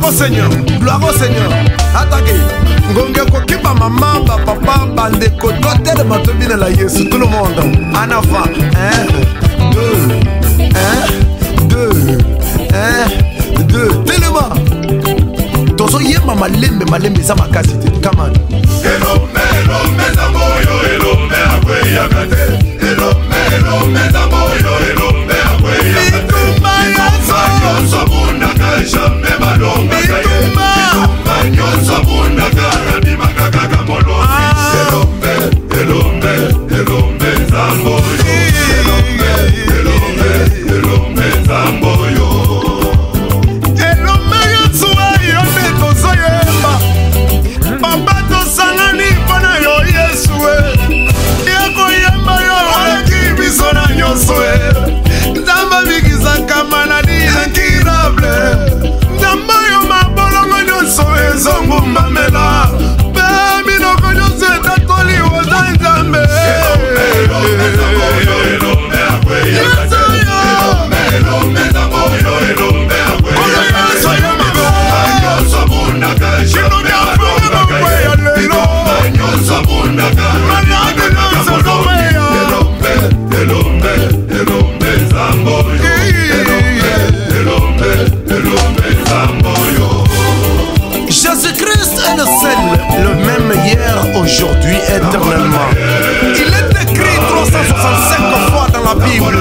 au Seigneur. Gloire au Seigneur. Attaquez. Ngonge kokiba maman, papa, bande kodote de matobine la Yesu. Tout le monde. En avant. 1, 2, 1, 2. Tellement. Tozo yema malembe za makasi te. Come on. Elombe zamoyo, elombe akwe yakate. Elombe zamoyo, elombe akwe yakate. Itumba nyonso bundaka jambe balonga kaye. Itumba nyonso bundaka rabimaka kaka molofi. Elombe zamoyo. Elombe zamoyo. Elombe nyonso ayo nde tozoyemba. Papa tosangani mpona yo Yesu yakoyemba yo oleki biso na nyonso Nzamba bikisaka maladi incurable. Nzamba yo mabolongo nyonso ezongumbamela. Mpe minoko nyonso etatoli oza Nzambe. Jésus-Christ est le seul, le même hier, aujourd'hui, éternellement. Il est écrit 365 fois dans la Bible.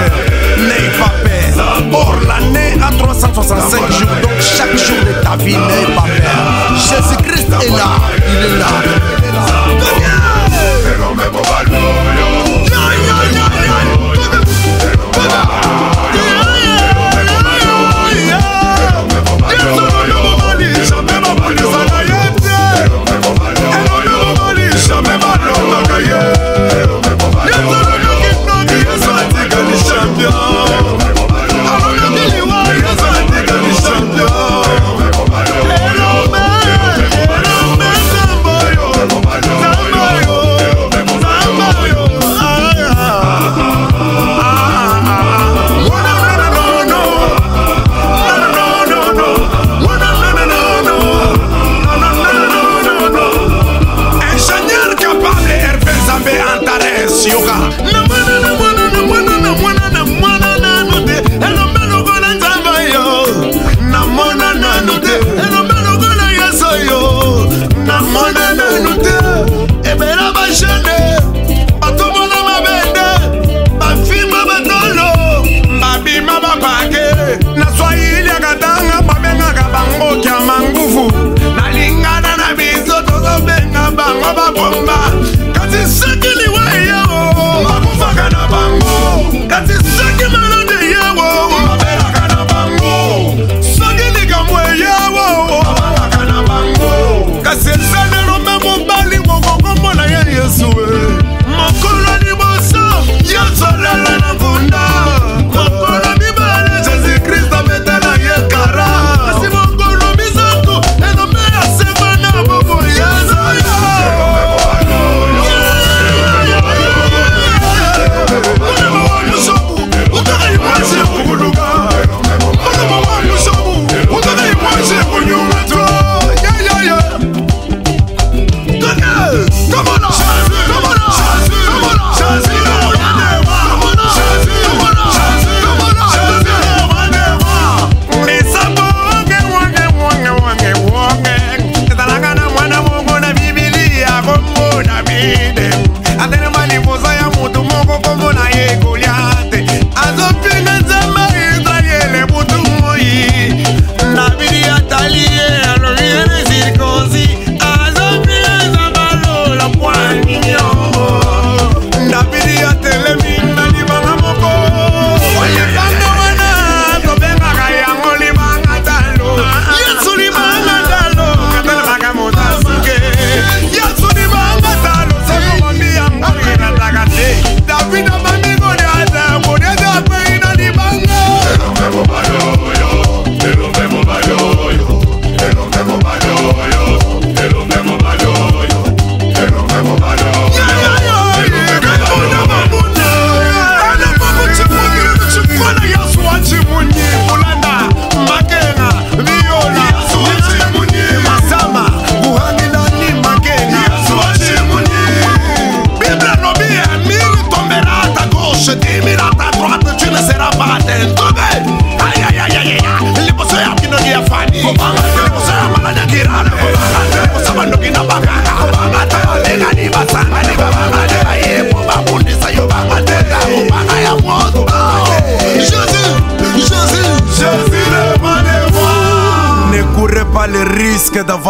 N'aie pas peur. Or, l'année a 365 jours, donc chaque jour de ta vie, n'aie pas peur. Jésus-Christ est là, il est là. Champion.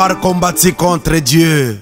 avoir combattu contre Dieu.